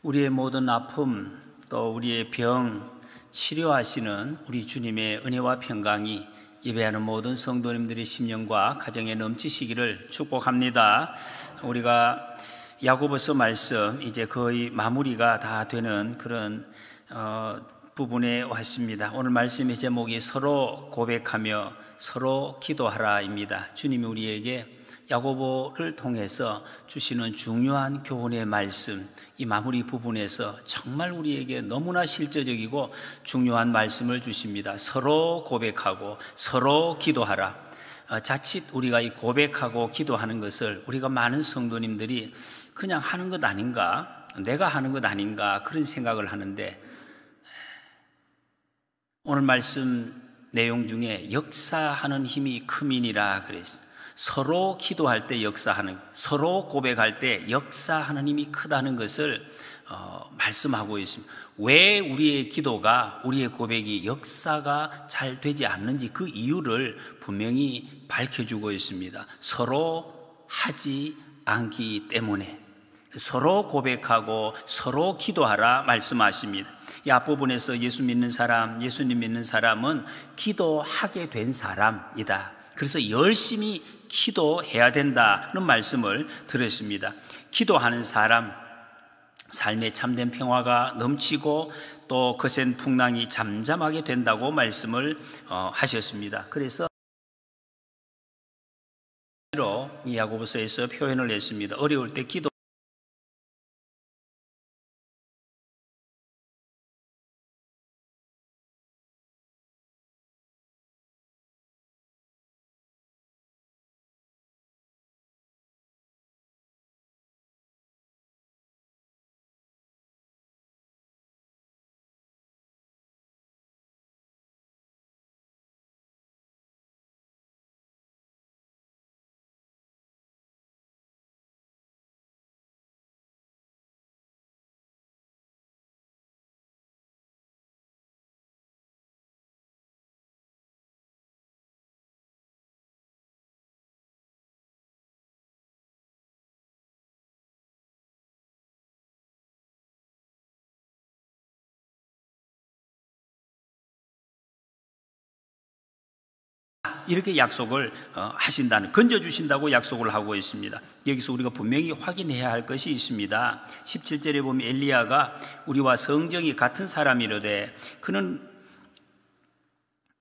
우리의 모든 아픔 또 우리의 병 치료하시는 우리 주님의 은혜와 평강이 예배하는 모든 성도님들의 심령과 가정에 넘치시기를 축복합니다. 우리가 야고보서 말씀 이제 거의 마무리가 다 되는 그런 부분에 왔습니다. 오늘 말씀의 제목이 서로 고백하며 서로 기도하라입니다. 주님이 우리에게 야고보를 통해서 주시는 중요한 교훈의 말씀, 이 마무리 부분에서 정말 우리에게 너무나 실제적이고 중요한 말씀을 주십니다. 서로 고백하고 서로 기도하라. 자칫 우리가 이 고백하고 기도하는 것을 우리가 많은 성도님들이 그냥 하는 것 아닌가, 내가 하는 것 아닌가 그런 생각을 하는데, 오늘 말씀 내용 중에 역사하는 힘이 크민이라 그랬어요. 서로 기도할 때 역사하는, 서로 고백할 때 역사하는 힘이 크다는 것을 말씀하고 있습니다. 왜 우리의 기도가, 우리의 고백이 역사가 잘 되지 않는지 그 이유를 분명히 밝혀주고 있습니다. 서로 하지 않기 때문에 서로 고백하고 서로 기도하라 말씀하십니다. 이 앞부분에서 예수 믿는 사람, 예수님 믿는 사람은 기도하게 된 사람이다. 그래서 열심히 기도해야 된다는 말씀을 들었습니다. 기도하는 사람, 삶에 참된 평화가 넘치고 또 거센 풍랑이 잠잠하게 된다고 말씀을 하셨습니다. 그래서 이 야고보서에서 표현을 했습니다. 어려울 때 기도 이렇게 약속을 하신다는, 건져주신다고 약속을 하고 있습니다. 여기서 우리가 분명히 확인해야 할 것이 있습니다. 17절에 보면 엘리야가 우리와 성정이 같은 사람이로되, 그는,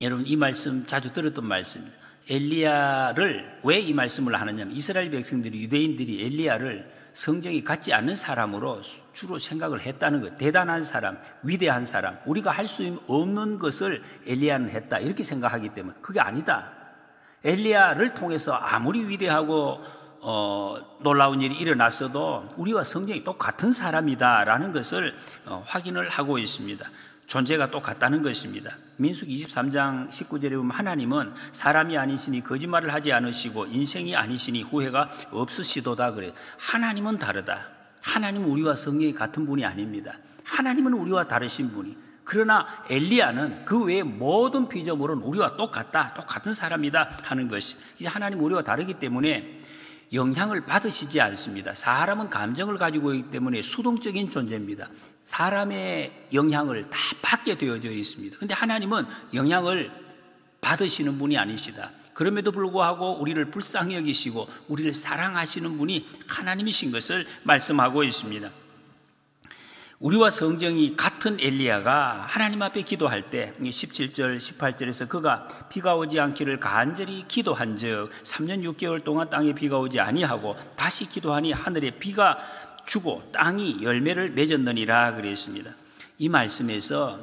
여러분 이 말씀 자주 들었던 말씀입니다. 엘리야를 왜 이 말씀을 하느냐면, 이스라엘 백성들이, 유대인들이 엘리야를 성정이 같지 않는 사람으로 주로 생각을 했다는 것. 대단한 사람, 위대한 사람, 우리가 할 수 없는 것을 엘리야는 했다, 이렇게 생각하기 때문에. 그게 아니다. 엘리야를 통해서 아무리 위대하고 놀라운 일이 일어났어도 우리와 성정이 똑같은 사람이다라는 것을 확인을 하고 있습니다. 존재가 똑같다는 것입니다. 민수기 23장 19절에 보면 하나님은 사람이 아니시니 거짓말을 하지 않으시고 인생이 아니시니 후회가 없으시도다 그래요. 하나님은 다르다. 하나님은 우리와 성령이 같은 분이 아닙니다. 하나님은 우리와 다르신 분이. 그러나 엘리야는 그 외의 모든 피조물은 우리와 똑같다, 똑같은 사람이다 하는 것이. 이제 하나님 우리와 다르기 때문에 영향을 받으시지 않습니다. 사람은 감정을 가지고 있기 때문에 수동적인 존재입니다. 사람의 영향을 다 받게 되어져 있습니다. 그런데 하나님은 영향을 받으시는 분이 아니시다. 그럼에도 불구하고 우리를 불쌍히 여기시고 우리를 사랑하시는 분이 하나님이신 것을 말씀하고 있습니다. 우리와 성정이 같은 엘리야가 하나님 앞에 기도할 때 17절 18절에서 그가 비가 오지 않기를 간절히 기도한 즉 3년 6개월 동안 땅에 비가 오지 아니하고 다시 기도하니 하늘에 비가 주고 땅이 열매를 맺었느니라 그랬습니다. 이 말씀에서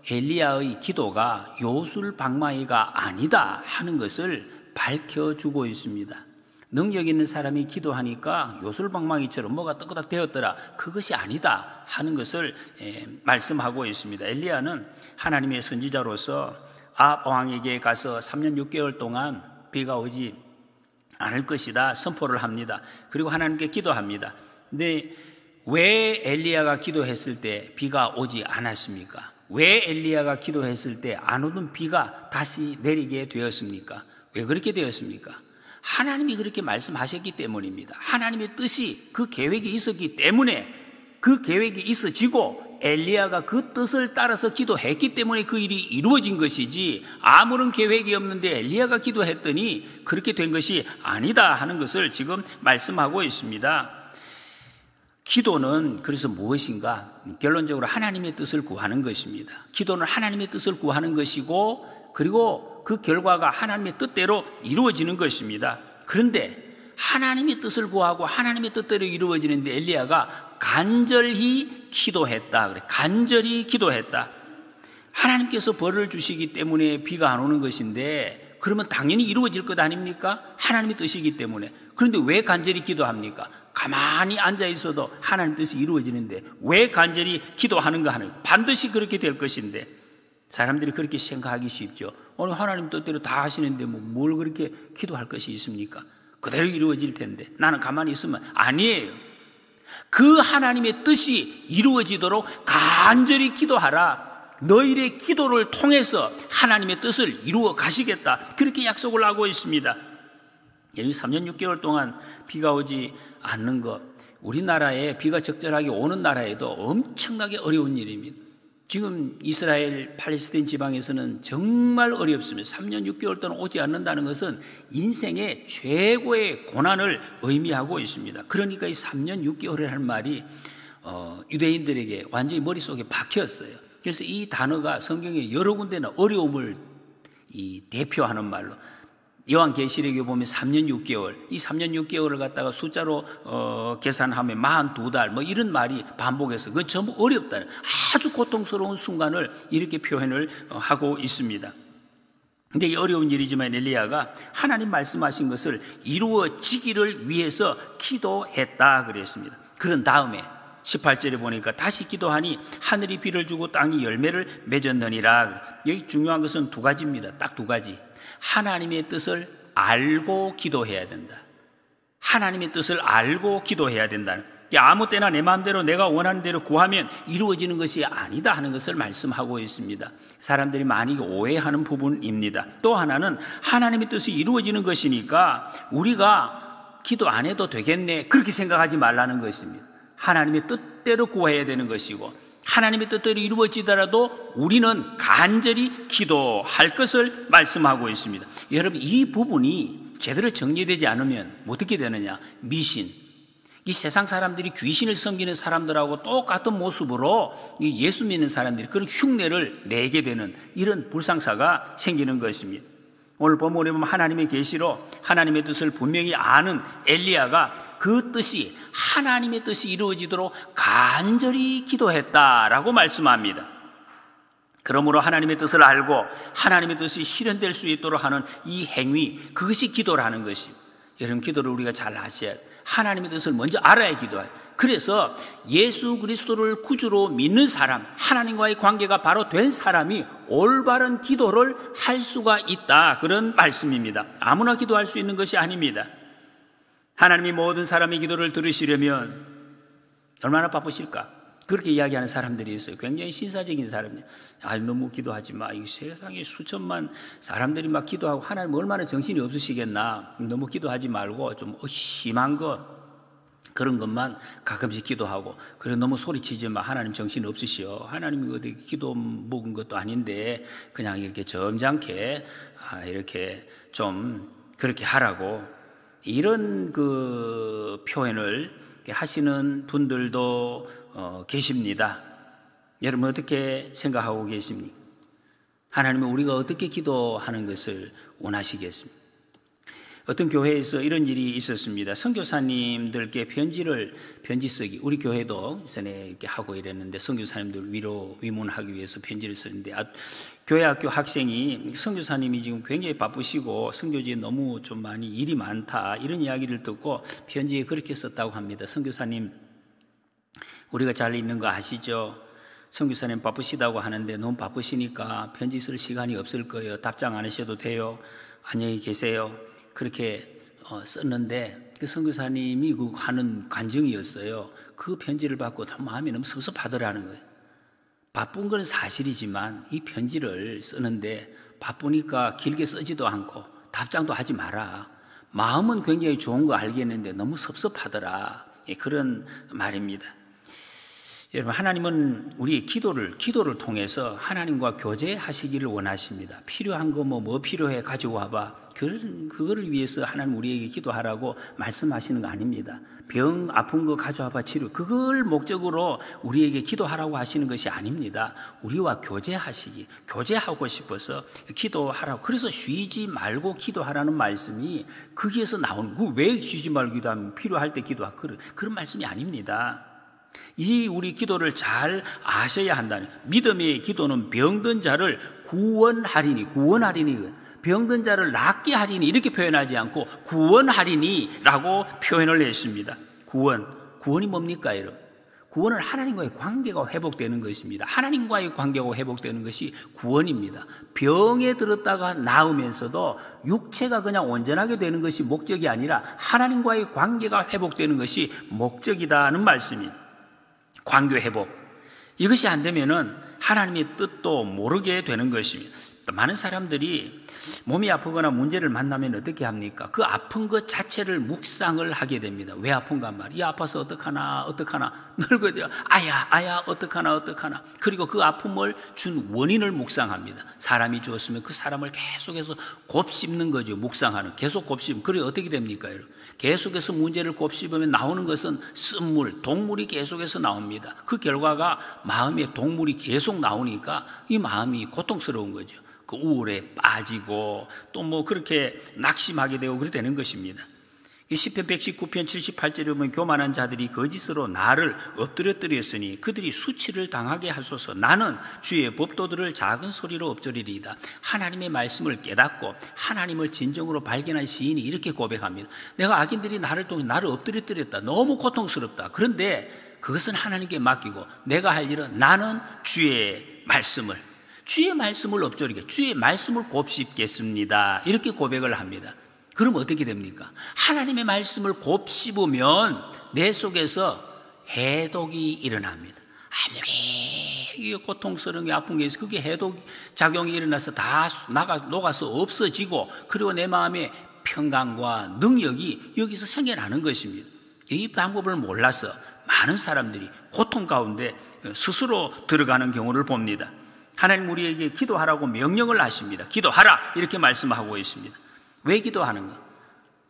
엘리야의 기도가 요술방망이가 아니다 하는 것을 밝혀주고 있습니다. 능력 있는 사람이 기도하니까 요술방망이처럼 뭐가 뜨거닥 되었더라, 그것이 아니다 하는 것을 말씀하고 있습니다. 엘리야는 하나님의 선지자로서 아합 왕에게 가서 3년 6개월 동안 비가 오지 않을 것이다 선포를 합니다. 그리고 하나님께 기도합니다. 근데 왜 엘리야가 기도했을 때 비가 오지 않았습니까? 왜 엘리야가 기도했을 때 안 오던 비가 다시 내리게 되었습니까? 왜 그렇게 되었습니까? 하나님이 그렇게 말씀하셨기 때문입니다. 하나님의 뜻이, 그 계획이 있었기 때문에 그 계획이 있어지고 엘리야가 그 뜻을 따라서 기도했기 때문에 그 일이 이루어진 것이지, 아무런 계획이 없는데 엘리야가 기도했더니 그렇게 된 것이 아니다 하는 것을 지금 말씀하고 있습니다. 기도는 그래서 무엇인가? 결론적으로 하나님의 뜻을 구하는 것입니다. 기도는 하나님의 뜻을 구하는 것이고, 그리고 그 결과가 하나님의 뜻대로 이루어지는 것입니다. 그런데 하나님의 뜻을 구하고 하나님의 뜻대로 이루어지는데 엘리야가 간절히 기도했다. 그래, 간절히 기도했다. 하나님께서 벌을 주시기 때문에 비가 안 오는 것인데, 그러면 당연히 이루어질 것 아닙니까? 하나님의 뜻이기 때문에. 그런데 왜 간절히 기도합니까? 가만히 앉아 있어도 하나님 뜻이 이루어지는데 왜 간절히 기도하는가 하는, 반드시 그렇게 될 것인데, 사람들이 그렇게 생각하기 쉽죠. 오늘 하나님 뜻대로 다 하시는데 뭘 그렇게 기도할 것이 있습니까? 그대로 이루어질 텐데 나는 가만히 있으면. 아니에요. 그 하나님의 뜻이 이루어지도록 간절히 기도하라. 너희의 기도를 통해서 하나님의 뜻을 이루어 가시겠다. 그렇게 약속을 하고 있습니다. 3년 6개월 동안 비가 오지 않는 것, 우리나라에 비가 적절하게 오는 나라에도 엄청나게 어려운 일입니다. 지금 이스라엘 팔레스타인 지방에서는 정말 어렵습니다. 3년 6개월 동안 오지 않는다는 것은 인생의 최고의 고난을 의미하고 있습니다. 그러니까 이 3년 6개월이라는 말이 유대인들에게 완전히 머릿속에 박혔어요. 그래서 이 단어가 성경에 여러 군데나 어려움을 대표하는 말로, 요한계시록에 보면 3년 6개월, 이 3년 6개월을 갖다가 숫자로 계산하면 42달 뭐 이런 말이 반복해서 그건 전부 어렵다, 아주 고통스러운 순간을 이렇게 표현을 하고 있습니다. 근데 이 어려운 일이지만 엘리야가 하나님 말씀하신 것을 이루어지기를 위해서 기도했다 그랬습니다. 그런 다음에 18절에 보니까 다시 기도하니 하늘이 비를 주고 땅이 열매를 맺었느니라. 여기 중요한 것은 두 가지입니다. 딱 두 가지. 하나님의 뜻을 알고 기도해야 된다. 하나님의 뜻을 알고 기도해야 된다는, 아무 때나 내 마음대로 내가 원하는 대로 구하면 이루어지는 것이 아니다 하는 것을 말씀하고 있습니다. 사람들이 많이 오해하는 부분입니다. 또 하나는 하나님의 뜻이 이루어지는 것이니까 우리가 기도 안 해도 되겠네, 그렇게 생각하지 말라는 것입니다. 하나님의 뜻대로 구해야 되는 것이고, 하나님의 뜻대로 이루어지더라도 우리는 간절히 기도할 것을 말씀하고 있습니다. 여러분, 이 부분이 제대로 정리되지 않으면 어떻게 되느냐? 미신, 이 세상 사람들이 귀신을 섬기는 사람들하고 똑같은 모습으로 예수 믿는 사람들이 그런 흉내를 내게 되는 이런 불상사가 생기는 것입니다. 오늘 본문에 보면 하나님의 계시로 하나님의 뜻을 분명히 아는 엘리야가 그 뜻이, 하나님의 뜻이 이루어지도록 간절히 기도했다라고 말씀합니다. 그러므로 하나님의 뜻을 알고 하나님의 뜻이 실현될 수 있도록 하는 이 행위, 그것이 기도라는 것입니다. 여러분, 기도를 우리가 잘 아셔야 돼요. 하나님의 뜻을 먼저 알아야 기도해요. 그래서 예수 그리스도를 구주로 믿는 사람, 하나님과의 관계가 바로 된 사람이 올바른 기도를 할 수가 있다, 그런 말씀입니다. 아무나 기도할 수 있는 것이 아닙니다. 하나님이 모든 사람의 기도를 들으시려면 얼마나 바쁘실까? 그렇게 이야기하는 사람들이 있어요. 굉장히 신사적인 사람들. 너무 기도하지 마. 이 세상에 수천만 사람들이 막 기도하고 하나님 얼마나 정신이 없으시겠나. 너무 기도하지 말고 좀 심한 것, 그런 것만 가끔씩 기도하고, 그래 너무 소리치지 마. 하나님 정신 없으시오. 하나님이 어디 기도 먹은 것도 아닌데 그냥 이렇게 점잖게 이렇게 좀 그렇게 하라고, 이런 그 표현을 하시는 분들도 계십니다. 여러분, 어떻게 생각하고 계십니까? 하나님은 우리가 어떻게 기도하는 것을 원하시겠습니까? 어떤 교회에서 이런 일이 있었습니다. 선교사님들께 편지 쓰기, 우리 교회도 전에 이렇게 하고 이랬는데 선교사님들 위문하기 위해서 편지를 쓰는데, 교회 학교 학생이 선교사님이 지금 굉장히 바쁘시고 선교지에 너무 좀 많이 일이 많다, 이런 이야기를 듣고 편지에 그렇게 썼다고 합니다. 선교사님, 우리가 잘 읽는 거 아시죠? 선교사님 바쁘시다고 하는데 너무 바쁘시니까 편지 쓸 시간이 없을 거예요. 답장 안 하셔도 돼요. 안녕히 계세요. 그렇게 썼는데 그 선교사님이 그 하는 간증이었어요. 그 편지를 받고 마음이 너무 섭섭하더라는 거예요. 바쁜 건 사실이지만 이 편지를 쓰는데 바쁘니까 길게 쓰지도 않고 답장도 하지 마라. 마음은 굉장히 좋은 거 알겠는데 너무 섭섭하더라. 그런 말입니다. 여러분, 하나님은 우리의 기도를 통해서 하나님과 교제하시기를 원하십니다. 필요한 거 뭐 필요해 가지고 와봐. 그거를 위해서 하나님 우리에게 기도하라고 말씀하시는 거 아닙니다. 병 아픈 거 가져와봐 치료. 그걸 목적으로 우리에게 기도하라고 하시는 것이 아닙니다. 우리와 교제하고 싶어서 기도하라고. 그래서 쉬지 말고 기도하라는 말씀이 거기에서 나오는, 왜 쉬지 말고 기도하면 필요할 때 기도하. 그런 말씀이 아닙니다. 우리 기도를 잘 아셔야 한다는, 믿음의 기도는 병든 자를 구원하리니, 병든 자를 낫게 하리니 이렇게 표현하지 않고 구원하리니라고 표현을 했습니다. 구원이 뭡니까, 여러분? 구원은 하나님과의 관계가 회복되는 것입니다. 하나님과의 관계가 회복되는 것이 구원입니다. 병에 들었다가 나으면서도 육체가 그냥 온전하게 되는 것이 목적이 아니라 하나님과의 관계가 회복되는 것이 목적이다는 말씀입니다. 관계 회복. 이것이 안 되면은 하나님의 뜻도 모르게 되는 것입니다. 많은 사람들이 몸이 아프거나 문제를 만나면 어떻게 합니까? 그 아픈 것 자체를 묵상을 하게 됩니다. 왜 아픈가 말이야. 이 아파서 어떡하나 늙어야 아야 어떡하나. 그리고 그 아픔을 준 원인을 묵상합니다. 사람이 주었으면 그 사람을 계속해서 곱씹는 거죠. 묵상하는, 계속 곱씹으면. 그래 어떻게 됩니까, 여러분? 계속해서 문제를 곱씹으면 나오는 것은 쓴물, 동물이 계속해서 나옵니다. 그 결과가 마음에 동물이 계속 나오니까 이 마음이 고통스러운 거죠. 그 우울에 빠지고 또 뭐 그렇게 낙심하게 되고 그렇게 되는 것입니다. 이 시편 119편 78절에 보면 교만한 자들이 거짓으로 나를 엎드려뜨렸으니 그들이 수치를 당하게 하소서. 나는 주의 법도들을 작은 소리로 엎드리리이다. 하나님의 말씀을 깨닫고 하나님을 진정으로 발견한 시인이 이렇게 고백합니다. 내가 악인들이 나를 통해 나를 엎드려뜨렸다. 너무 고통스럽다. 그런데 그것은 하나님께 맡기고 내가 할 일은 나는 주의 말씀을 엎드리게, 주의 말씀을 곱씹겠습니다. 이렇게 고백을 합니다. 그럼 어떻게 됩니까? 하나님의 말씀을 곱씹으면 내 속에서 해독이 일어납니다. 아무리 고통스러운 게 아픈 게 있어, 그게 해독 작용이 일어나서 다 녹아서 없어지고, 그리고 내 마음의 평강과 능력이 여기서 생겨나는 것입니다. 이 방법을 몰라서 많은 사람들이 고통 가운데 스스로 들어가는 경우를 봅니다. 하나님 우리에게 기도하라고 명령을 하십니다. 기도하라 이렇게 말씀하고 있습니다. 왜 기도하는가?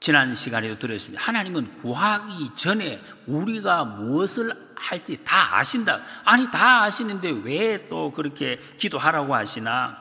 지난 시간에도 들었습니다. 하나님은 구하기 전에 우리가 무엇을 할지 다 아신다. 아니 다 아시는데 왜 또 그렇게 기도하라고 하시나?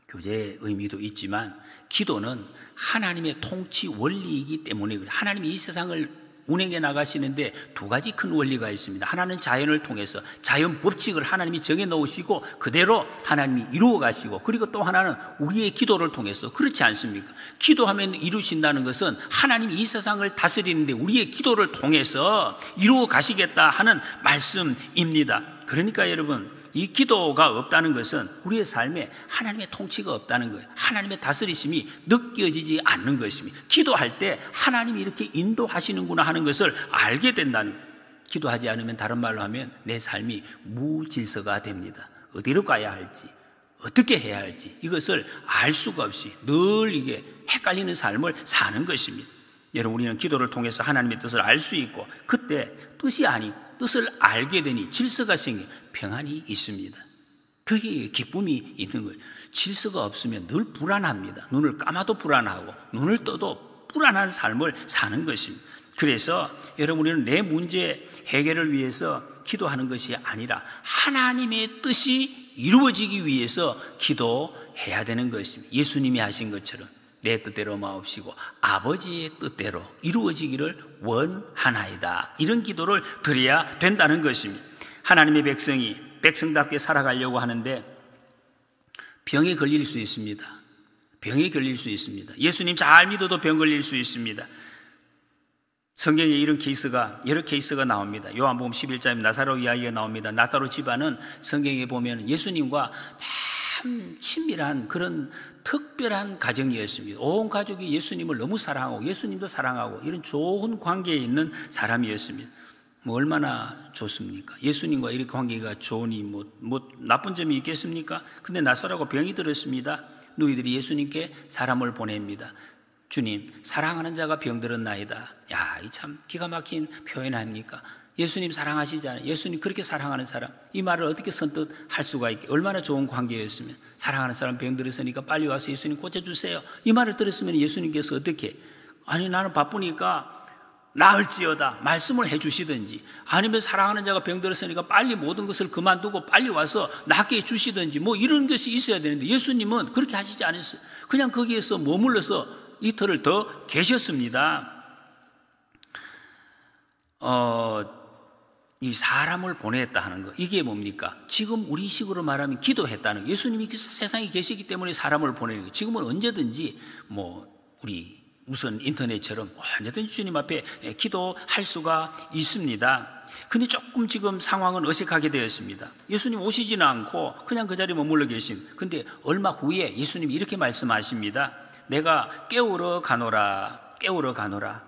교제의 의미도 있지만 기도는 하나님의 통치 원리이기 때문에 그래요. 하나님이 이 세상을 운행해 나가시는데 두 가지 큰 원리가 있습니다. 하나는 자연을 통해서 자연 법칙을 하나님이 정해 놓으시고 그대로 하나님이 이루어 가시고, 그리고 또 하나는 우리의 기도를 통해서. 그렇지 않습니까? 기도하면 이루신다는 것은 하나님이 이 세상을 다스리는데 우리의 기도를 통해서 이루어 가시겠다 하는 말씀입니다. 그러니까 여러분, 이 기도가 없다는 것은 우리의 삶에 하나님의 통치가 없다는 거예요. 하나님의 다스리심이 느껴지지 않는 것입니다. 기도할 때 하나님이 이렇게 인도하시는구나 하는 것을 알게 된다는 거예요. 기도하지 않으면, 다른 말로 하면 내 삶이 무질서가 됩니다. 어디로 가야 할지, 어떻게 해야 할지 이것을 알 수가 없이 늘 이게 헷갈리는 삶을 사는 것입니다. 여러분, 우리는 기도를 통해서 하나님의 뜻을 알 수 있고, 그때 뜻을 알게 되니 질서가 생겨 평안이 있습니다. 그게 기쁨이 있는 거예요. 질서가 없으면 늘 불안합니다. 눈을 감아도 불안하고 눈을 떠도 불안한 삶을 사는 것입니다. 그래서 여러분, 우리는 내 문제 해결을 위해서 기도하는 것이 아니라 하나님의 뜻이 이루어지기 위해서 기도해야 되는 것입니다. 예수님이 하신 것처럼 내 뜻대로 마옵시고 아버지의 뜻대로 이루어지기를 원하나이다. 이런 기도를 드려야 된다는 것입니다. 하나님의 백성이 백성답게 살아가려고 하는데 병에 걸릴 수 있습니다. 예수님 잘 믿어도 병 걸릴 수 있습니다. 성경에 이런 여러 케이스가 나옵니다. 요한복음 11장에 나사로 이야기가 나옵니다. 나사로 집안은 성경에 보면 예수님과 참 친밀한 그런 특별한 가정이었습니다. 온 가족이 예수님을 너무 사랑하고 예수님도 사랑하고 이런 좋은 관계에 있는 사람이었습니다. 뭐 얼마나 좋습니까? 예수님과 이렇게 관계가 좋으니 뭐 나쁜 점이 있겠습니까? 근데 나사로가 병이 들었습니다. 너희들이 예수님께 사람을 보냅니다. 주님, 사랑하는 자가 병들었나이다. 야, 이 참 기가 막힌 표현 아닙니까? 예수님 사랑하시잖아요. 예수님 그렇게 사랑하는 사람, 이 말을 어떻게 선뜻 할 수가 있게, 얼마나 좋은 관계였으면. 사랑하는 사람 병들었으니까 빨리 와서 예수님 고쳐주세요, 이 말을 들었으면 예수님께서 어떻게, 아니 나는 바쁘니까 나을지어다 말씀을 해주시든지, 아니면 사랑하는 자가 병들었으니까 빨리 모든 것을 그만두고 빨리 와서 낫게 해주시든지, 뭐 이런 것이 있어야 되는데 예수님은 그렇게 하시지 않았어요. 그냥 거기에서 머물러서 이틀을 더 계셨습니다. 이 사람을 보냈다 하는 거, 이게 뭡니까? 지금 우리 식으로 말하면 기도했다는 거. 예수님이 세상에 계시기 때문에 사람을 보내는 거예요. 지금은 언제든지 우리 무슨 인터넷처럼 언제든지 주님 앞에 기도할 수가 있습니다. 근데 조금 지금 상황은 어색하게 되었습니다. 예수님 오시지는 않고 그냥 그 자리에 머물러 계신. 근데 얼마 후에 예수님이 이렇게 말씀하십니다. 내가 깨우러 가노라, 깨우러 가노라.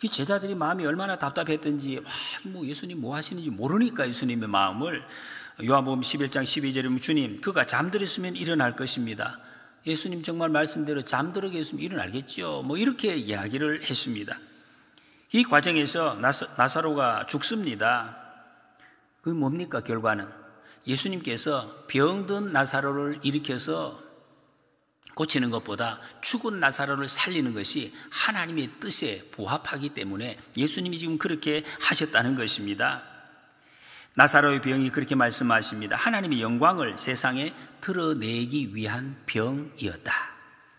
이 제자들이 마음이 얼마나 답답했던지, 예수님 뭐 하시는지 모르니까 예수님의 마음을, 요한복음 11장 12절에 보면 주님 그가 잠들었으면 일어날 것입니다. 예수님 정말 말씀대로 잠들어 계셨으면 일어나겠죠, 이렇게 이야기를 했습니다. 이 과정에서 나사로가 죽습니다. 그게 뭡니까? 결과는 예수님께서 병든 나사로를 일으켜서 고치는 것보다 죽은 나사로를 살리는 것이 하나님의 뜻에 부합하기 때문에 예수님이 지금 그렇게 하셨다는 것입니다. 나사로의 병이 그렇게 말씀하십니다. 하나님의 영광을 세상에 드러내기 위한 병이었다.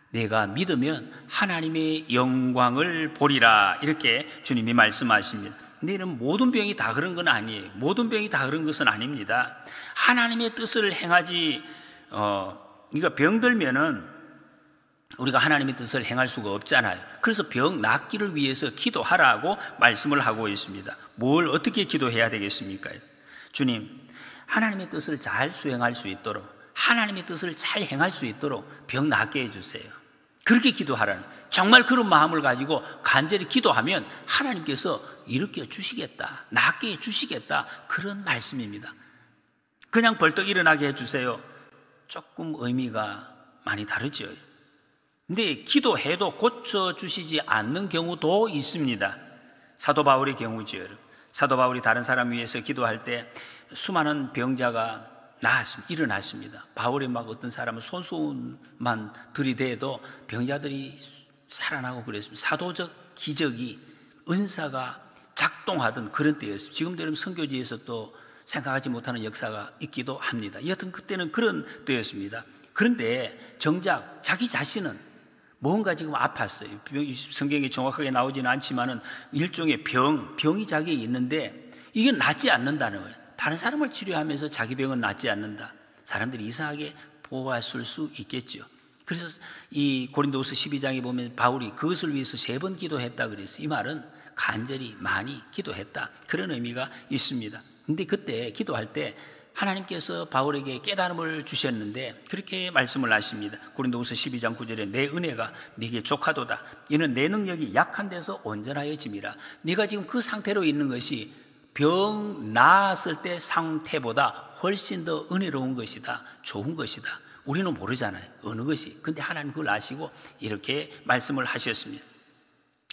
내가 믿으면 하나님의 영광을 보리라, 이렇게 주님이 말씀하십니다. 근데 이런 모든 병이 다 그런 건 아니에요. 모든 병이 다 그런 것은 아닙니다. 하나님의 뜻을 행하지, 그러니까 병들면은 우리가 하나님의 뜻을 행할 수가 없잖아요. 그래서 병 낫기를 위해서 기도하라고 말씀을 하고 있습니다. 뭘 어떻게 기도해야 되겠습니까? 주님, 하나님의 뜻을 잘 수행할 수 있도록, 하나님의 뜻을 잘 행할 수 있도록 병 낫게 해주세요. 그렇게 기도하라는, 정말 그런 마음을 가지고 간절히 기도하면 하나님께서 일으켜 주시겠다, 낫게 해주시겠다, 그런 말씀입니다. 그냥 벌떡 일어나게 해주세요, 조금 의미가 많이 다르죠. 근데 기도해도 고쳐주시지 않는 경우도 있습니다. 사도 바울의 경우지요. 사도 바울이 다른 사람 위해서 기도할 때 수많은 병자가 나았습니다. 일어났습니다. 바울이 막 어떤 사람은 손수만 들이대도 병자들이 살아나고 그랬습니다. 사도적 기적이, 은사가 작동하던 그런 때였습니다. 지금도 여러분 선교지에서 또 생각하지 못하는 역사가 있기도 합니다. 여하튼 그때는 그런 때였습니다. 그런데 정작 자기 자신은 뭔가 지금 아팠어요. 성경에 정확하게 나오지는 않지만은 일종의 병이 자기에 있는데 이게 낫지 않는다는 거예요. 다른 사람을 치료하면서 자기 병은 낫지 않는다. 사람들이 이상하게 보았을 수 있겠죠. 그래서 이 고린도후서 12장에 보면 바울이 그것을 위해서 3번 기도했다 그랬어요. 이 말은 간절히 많이 기도했다, 그런 의미가 있습니다. 근데 그때 기도할 때 하나님께서 바울에게 깨달음을 주셨는데 그렇게 말씀을 하십니다. 고린도후서 12장 9절에 내 은혜가 네게 족하도다. 이는 내 능력이 약한 데서 온전하여짐이라. 네가 지금 그 상태로 있는 것이 병 나았을 때 상태보다 훨씬 더 은혜로운 것이다, 좋은 것이다. 우리는 모르잖아요, 어느 것이. 근데 하나님 그걸 아시고 이렇게 말씀을 하셨습니다.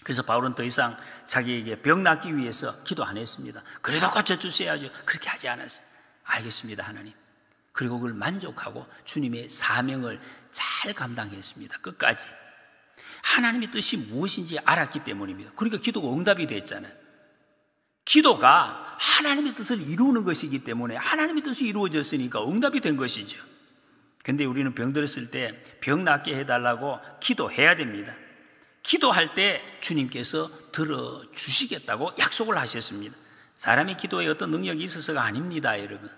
그래서 바울은 더 이상 자기에게 병 낫기 위해서 기도 안 했습니다. 그래도 고쳐주셔야죠, 그렇게 하지 않았어요. 알겠습니다, 하나님. 그리고 그걸 만족하고 주님의 사명을 잘 감당했습니다. 끝까지. 하나님의 뜻이 무엇인지 알았기 때문입니다. 그러니까 기도가 응답이 됐잖아요. 기도가 하나님의 뜻을 이루는 것이기 때문에 하나님의 뜻이 이루어졌으니까 응답이 된 것이죠. 근데 우리는 병들었을 때 병 낫게 해달라고 기도해야 됩니다. 기도할 때 주님께서 들어주시겠다고 약속을 하셨습니다. 사람의 기도에 어떤 능력이 있어서가 아닙니다, 여러분.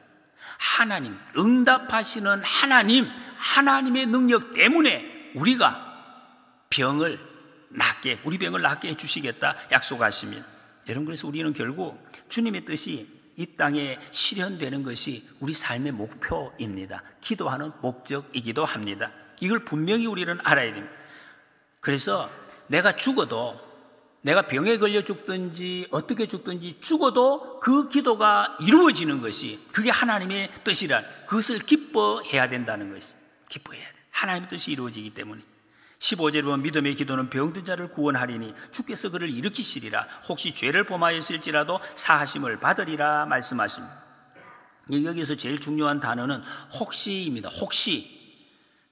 하나님, 응답하시는 하나님, 하나님의 능력 때문에 우리가 우리 병을 낫게 해주시겠다 약속하십니다. 여러분, 그래서 우리는 결국 주님의 뜻이 이 땅에 실현되는 것이 우리 삶의 목표입니다. 기도하는 목적이기도 합니다. 이걸 분명히 우리는 알아야 됩니다. 그래서 내가 죽어도, 내가 병에 걸려 죽든지 어떻게 죽든지 죽어도 그 기도가 이루어지는 것이, 그게 하나님의 뜻이란, 그것을 기뻐해야 된다는 것이, 기뻐해야 돼. 하나님의 뜻이 이루어지기 때문에. 15절에 보면 믿음의 기도는 병든 자를 구원하리니 주께서 그를 일으키시리라. 혹시 죄를 범하였을지라도 사하심을 받으리라 말씀하십니다. 여기서 제일 중요한 단어는 혹시입니다. 혹시.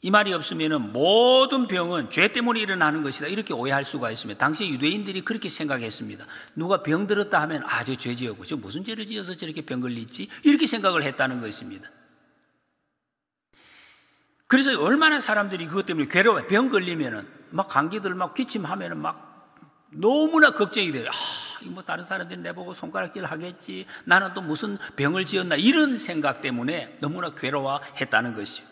이 말이 없으면 모든 병은 죄 때문에 일어나는 것이다, 이렇게 오해할 수가 있습니다. 당시 유대인들이 그렇게 생각했습니다. 누가 병들었다 하면 저 죄 지었고 저 무슨 죄를 지어서 저렇게 병 걸리지, 이렇게 생각을 했다는 것입니다. 그래서 얼마나 사람들이 그것 때문에 괴로워요. 병 걸리면은 막 감기들 막 기침하면은 막 너무나 걱정이 돼요. 이거 다른 사람들이 내보고 손가락질 하겠지, 나는 또 무슨 병을 지었나, 이런 생각 때문에 너무나 괴로워했다는 것이죠.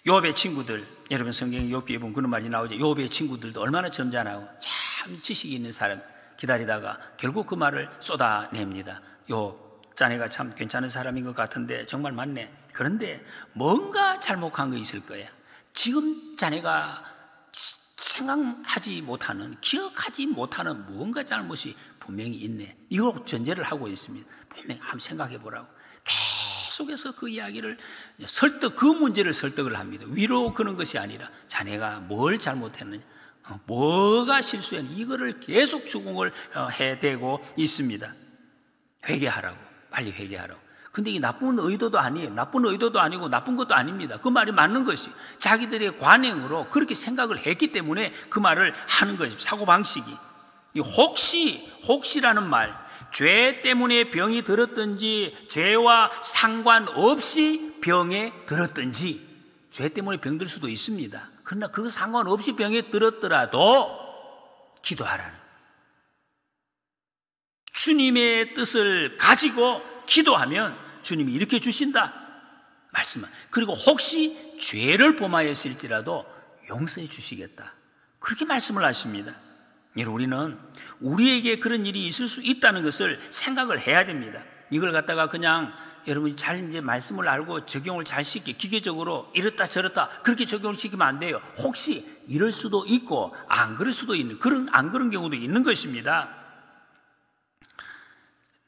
욥의 친구들, 여러분 성경에 욥기에 보면 그런 말이 나오죠. 욥의 친구들도 얼마나 점잖하고 참 지식이 있는 사람 기다리다가 결국 그 말을 쏟아냅니다. 욥, 자네가 참 괜찮은 사람인 것 같은데 정말 맞네. 그런데 뭔가 잘못한 거 있을 거야. 지금 자네가 생각하지 못하는, 기억하지 못하는 뭔가 잘못이 분명히 있네. 이걸 전제를 하고 있습니다. 분명히 한번 생각해 보라고. 계속해서 그 이야기를 그 문제를 설득을 합니다. 위로 그런 것이 아니라 자네가 뭘 잘못했느냐, 뭐가 실수했느냐, 이거를 계속 주공을 해대고 있습니다. 회개하라고, 빨리 회개하라고. 근데 이 나쁜 의도도 아니에요. 나쁜 의도도 아니고 나쁜 것도 아닙니다. 그 말이 맞는 것이 자기들의 관행으로 그렇게 생각을 했기 때문에 그 말을 하는 것입니다. 사고방식이. 이 혹시라는 말, 죄 때문에 병이 들었든지 죄와 상관없이 병에 들었든지, 죄 때문에 병들 수도 있습니다. 그러나 그 상관없이 병에 들었더라도 기도하라는, 주님의 뜻을 가지고 기도하면 주님이 일으켜 주신다 말씀만. 그리고 혹시 죄를 범하였을지라도 용서해 주시겠다, 그렇게 말씀을 하십니다. 우리는 우리에게 그런 일이 있을 수 있다는 것을 생각을 해야 됩니다. 이걸 갖다가 그냥 여러분이 잘 이제 말씀을 알고 적용을 잘 시키게, 기계적으로 이렇다 저렇다 그렇게 적용을 시키면 안 돼요. 혹시 이럴 수도 있고 안 그럴 수도 있는, 안 그런 경우도 있는 것입니다.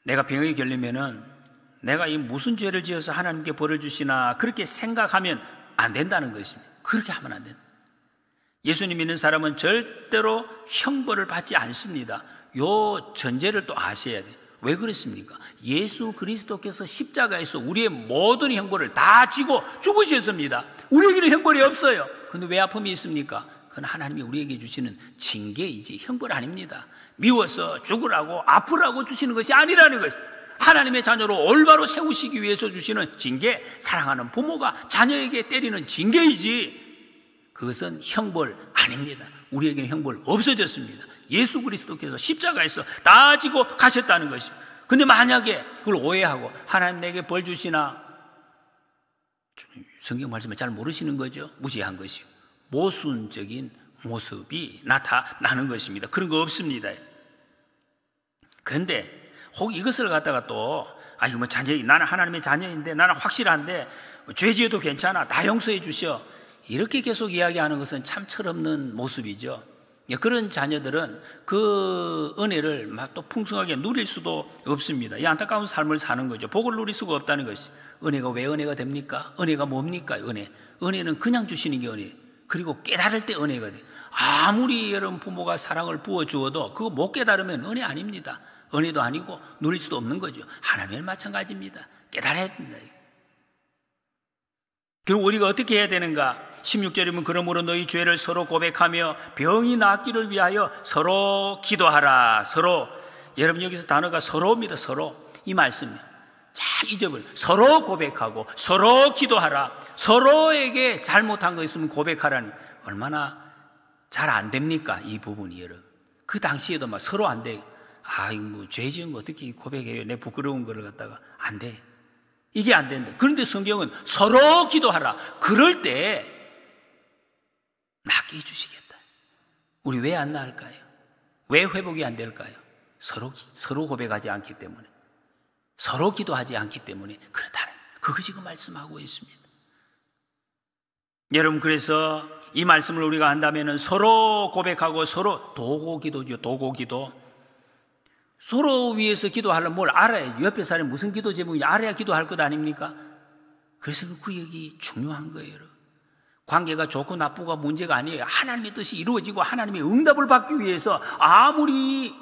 내가 병에 걸리면은 내가 이 무슨 죄를 지어서 하나님께 벌을 주시나 그렇게 생각하면 안 된다는 것입니다. 그렇게 하면 안 된다. 예수님 믿는 사람은 절대로 형벌을 받지 않습니다. 요 전제를 또 아셔야 돼요. 왜 그렇습니까? 예수 그리스도께서 십자가에서 우리의 모든 형벌을 다 지고 죽으셨습니다. 우리에게는 형벌이 없어요. 근데 왜 아픔이 있습니까? 그건 하나님이 우리에게 주시는 징계이지 형벌 아닙니다. 미워서 죽으라고 아프라고 주시는 것이 아니라는 것입니다. 하나님의 자녀로 올바로 세우시기 위해서 주시는 징계, 사랑하는 부모가 자녀에게 때리는 징계이지 그것은 형벌 아닙니다. 우리에게는 형벌 없어졌습니다. 예수 그리스도께서 십자가에서 다 지고 가셨다는 것이죠. 근데 만약에 그걸 오해하고 하나님 내게 벌 주시나, 성경 말씀을 잘 모르시는 거죠. 무지한 것이요, 모순적인 모습이 나타나는 것입니다. 그런 거 없습니다. 그런데 혹 이것을 갖다가 또 뭐 나는 하나님의 자녀인데, 나는 확실한데 죄 지어도 괜찮아, 다 용서해 주셔, 이렇게 계속 이야기하는 것은 참 철없는 모습이죠. 그런 자녀들은 그 은혜를 막 또 풍성하게 누릴 수도 없습니다. 이 안타까운 삶을 사는 거죠. 복을 누릴 수가 없다는 것이. 은혜가 왜 은혜가 됩니까? 은혜가 뭡니까? 은혜는 그냥 주시는 게 은혜. 그리고 깨달을 때 은혜가 돼. 아무리 여러분 부모가 사랑을 부어주어도 그거 못 깨달으면 은혜 아닙니다. 은혜도 아니고 누릴 수도 없는 거죠. 하나님은 마찬가지입니다. 깨달아야 된다. 그럼 우리가 어떻게 해야 되는가? 16절에 보면 그러므로 너희 죄를 서로 고백하며 병이 낫기를 위하여 서로 기도하라. 서로, 여러분 여기서 단어가 서로입니다. 서로. 이 말씀 잘 잊어버려. 서로 고백하고 서로 기도하라. 서로에게 잘못한 거 있으면 고백하라니 얼마나 잘 안 됩니까? 이 부분이 여러분. 그 당시에도 막 서로 안 돼. 이거 뭐 죄 지은 거 어떻게 고백해요? 내 부끄러운 거를 갖다가 안 돼. 이게 안 된다. 그런데 성경은 서로 기도하라. 그럴 때 낫게 해주시겠다. 우리 왜 안 나을까요? 왜 회복이 안 될까요? 서로 고백하지 않기 때문에, 서로 기도하지 않기 때문에 그렇다는, 그거 지금 말씀하고 있습니다. 여러분, 그래서 이 말씀을 우리가 한다면 서로 고백하고 서로 도고기도죠. 도고기도. 서로 위해서 기도하려면 뭘 알아야, 옆에 사람이 무슨 기도 제목인지 알아야 기도할 것 아닙니까? 그래서 그 구역이 중요한 거예요. 여러분. 관계가 좋고 나쁘고 문제가 아니에요. 하나님의 뜻이 이루어지고 하나님의 응답을 받기 위해서 아무리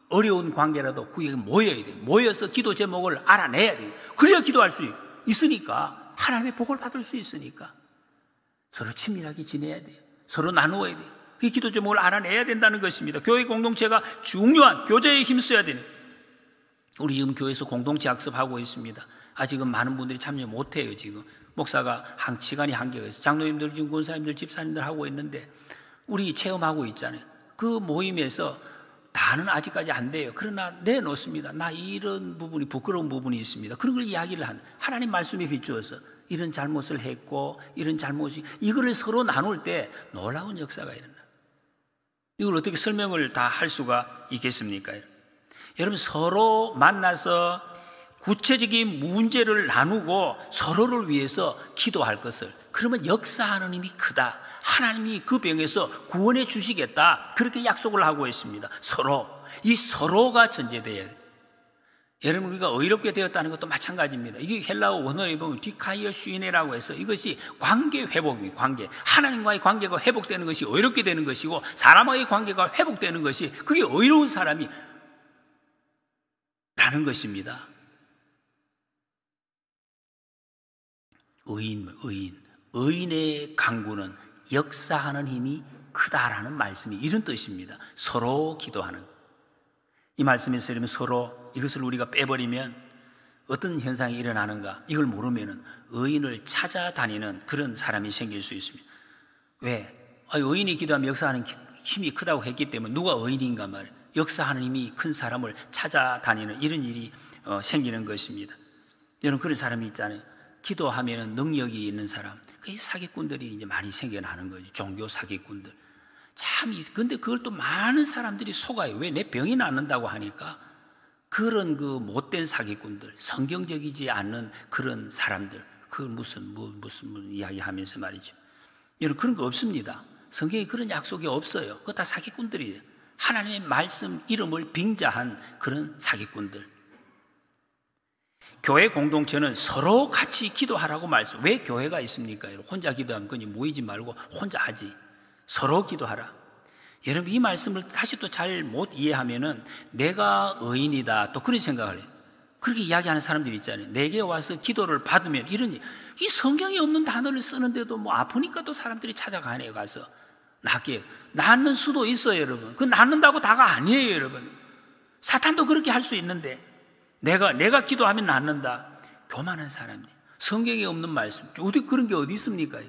어려운 관계라도 구역에 모여야 돼요. 모여서 기도 제목을 알아내야 돼요. 그래야 기도할 수 있으니까, 하나님의 복을 받을 수 있으니까 서로 친밀하게 지내야 돼요. 서로 나누어야 돼요. 그 기도 제목을 알아내야 된다는 것입니다. 교회 공동체가 중요한 교제에 힘써야 되는, 우리 지금 교회에서 공동체 학습하고 있습니다. 아직은 많은 분들이 참여 못해요. 지금 목사가 시간이 한계가 있어요. 장로님들, 지금 권사님들, 집사님들 하고 있는데 우리 체험하고 있잖아요. 그 모임에서 다는 아직까지 안 돼요. 그러나 내놓습니다. 나 이런 부분이 부끄러운 부분이 있습니다. 그런 걸 이야기를 하나님 말씀에 비추어서 이런 잘못을 했고 이런 잘못이, 이거를 서로 나눌 때 놀라운 역사가 일어나. 이걸 어떻게 설명을 다 할 수가 있겠습니까? 여러분, 서로 만나서 구체적인 문제를 나누고 서로를 위해서 기도할 것을, 그러면 역사하는 힘이 크다. 하나님이 그 병에서 구원해 주시겠다. 그렇게 약속을 하고 있습니다. 이 서로가 전제돼야 돼요. 여러분, 우리가 의롭게 되었다는 것도 마찬가지입니다. 이게 헬라어 원어에 보면 디카이어 슈이네라고 해서 이것이 관계 회복입니다. 하나님과의 관계가 회복되는 것이 의롭게 되는 것이고, 사람과의 관계가 회복되는 것이, 그게 의로운 사람이 라는 것입니다. 의인의 강구는 역사하는 힘이 크다라는 말씀이 이런 뜻입니다. 서로 기도하는. 이 말씀에서 이러면 서로, 이것을 우리가 빼버리면 어떤 현상이 일어나는가, 이걸 모르면 의인을 찾아다니는 그런 사람이 생길 수 있습니다. 왜? 의인이 기도하면 역사하는 힘이 크다고 했기 때문에 누가 의인인가 말이에요. 역사하는 힘이 큰 사람을 찾아다니는 이런 일이 생기는 것입니다. 여러분, 그런 사람이 있잖아요. 기도하면 능력이 있는 사람, 그 사기꾼들이 이제 많이 생겨나는 거죠. 종교 사기꾼들. 근데 그걸 또 많은 사람들이 속아요. 왜? 내 병이 낫는다고 하니까. 그런 그 못된 사기꾼들, 성경적이지 않는 그런 사람들, 그 무슨 이야기 하면서 말이죠. 여러분, 그런 거 없습니다. 성경에 그런 약속이 없어요. 그거 다 사기꾼들이에요. 하나님의 말씀 이름을 빙자한 그런 사기꾼들. 교회 공동체는 서로 같이 기도하라고 말씀. 왜 교회가 있습니까? 혼자 기도하면 그냥 모이지 말고 혼자 하지. 서로 기도하라. 여러분, 이 말씀을 다시 또 잘 못 이해하면은 내가 의인이다, 또 그런 생각을 해요. 그렇게 이야기하는 사람들이 있잖아요. 내게 와서 기도를 받으면 이 성경이 없는 단어를 쓰는데도 뭐 아프니까 또 사람들이 찾아가네요. 가서 낫는 수도 있어요, 여러분. 그 낫는다고 다가 아니에요, 여러분. 사탄도 그렇게 할 수 있는데 내가 기도하면 낫는다. 교만한 사람들. 성경에 없는 말씀. 어디 그런 게 어디 있습니까?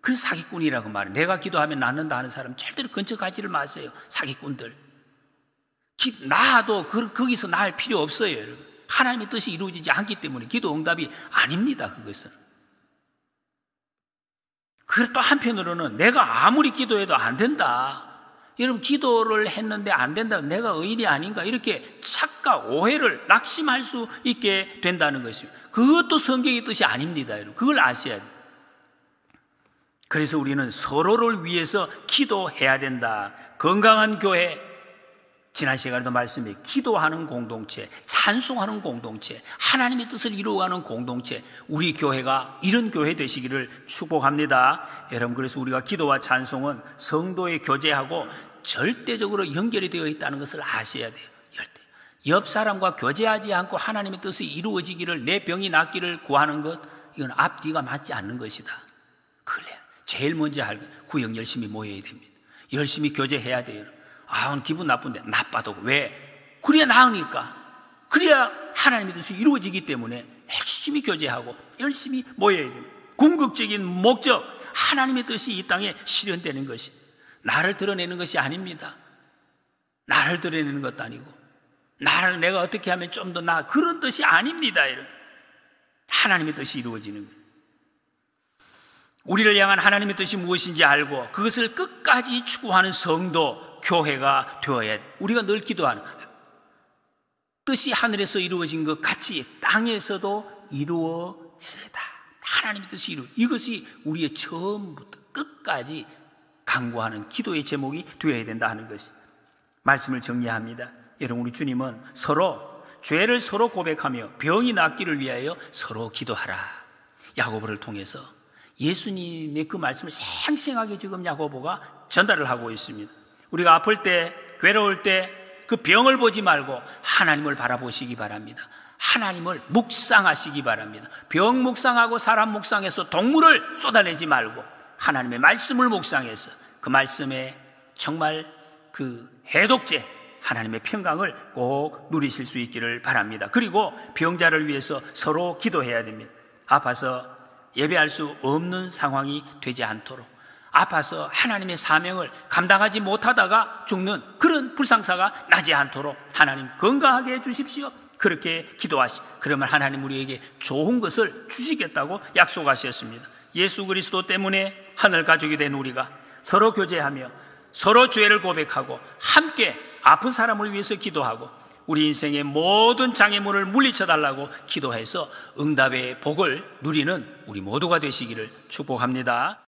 그 사기꾼이라고 말해요. 내가 기도하면 낫는다 하는 사람 절대로 근처 가지를 마세요. 사기꾼들. 나도 거기서 나을 필요 없어요, 여러분. 하나님의 뜻이 이루어지지 않기 때문에 기도 응답이 아닙니다, 그것은. 그리고 또 한편으로는 내가 아무리 기도해도 안 된다. 여러분, 기도를 했는데 안 된다, 내가 의인이 아닌가, 이렇게 착각, 오해를 낙심할 수 있게 된다는 것입니다. 그것도 성경의 뜻이 아닙니다, 여러분. 그걸 아셔야 돼요. 그래서 우리는 서로를 위해서 기도해야 된다. 건강한 교회, 지난 시간에도 말씀해, 기도하는 공동체, 찬송하는 공동체, 하나님의 뜻을 이루어가는 공동체, 우리 교회가 이런 교회 되시기를 축복합니다. 여러분, 그래서 우리가 기도와 찬송은 성도의 교제하고 절대적으로 연결이 되어 있다는 것을 아셔야 돼요. 옆 사람과 교제하지 않고 하나님의 뜻이 이루어지기를, 내 병이 낫기를 구하는 것, 이건 앞뒤가 맞지 않는 것이다. 그래, 제일 먼저 구역 열심히 모여야 됩니다. 열심히 교제해야 돼요. 오늘 기분 나쁜데 나빠도. 왜? 그래야 나으니까. 그래야 하나님의 뜻이 이루어지기 때문에 열심히 교제하고 열심히 모여야 돼요. 궁극적인 목적, 하나님의 뜻이 이 땅에 실현되는 것이, 나를 드러내는 것이 아닙니다. 나를 드러내는 것도 아니고, 내가 어떻게 하면 좀 더 그런 뜻이 아닙니다. 하나님의 뜻이 이루어지는 거예요. 우리를 향한 하나님의 뜻이 무엇인지 알고 그것을 끝까지 추구하는 성도, 교회가 되어야 돼. 우리가 늘 기도하는 뜻이 하늘에서 이루어진 것 같이 땅에서도 이루어지다. 하나님의 뜻이 이것이 우리의 처음부터 끝까지 강구하는 기도의 제목이 되어야 된다 하는 것이. 말씀을 정리합니다. 여러분, 우리 주님은 죄를 서로 고백하며 병이 낫기를 위하여 서로 기도하라. 야고보를 통해서 예수님의 그 말씀을 생생하게 지금 야고보가 전달을 하고 있습니다. 우리가 아플 때, 괴로울 때 그 병을 보지 말고 하나님을 바라보시기 바랍니다. 하나님을 묵상하시기 바랍니다. 병 묵상하고 사람 묵상해서 동물을 쏟아내지 말고 하나님의 말씀을 묵상해서 그 말씀에 정말 그 해독제, 하나님의 평강을 꼭 누리실 수 있기를 바랍니다. 그리고 병자를 위해서 서로 기도해야 됩니다. 아파서 예배할 수 없는 상황이 되지 않도록, 아파서 하나님의 사명을 감당하지 못하다가 죽는 그런 불상사가 나지 않도록 하나님 건강하게 해주십시오. 그렇게 그러면 하나님 우리에게 좋은 것을 주시겠다고 약속하셨습니다. 예수 그리스도 때문에 하늘 가족이 된 우리가 서로 교제하며 서로 죄를 고백하고 함께 아픈 사람을 위해서 기도하고 우리 인생의 모든 장애물을 물리쳐달라고 기도해서 응답의 복을 누리는 우리 모두가 되시기를 축복합니다.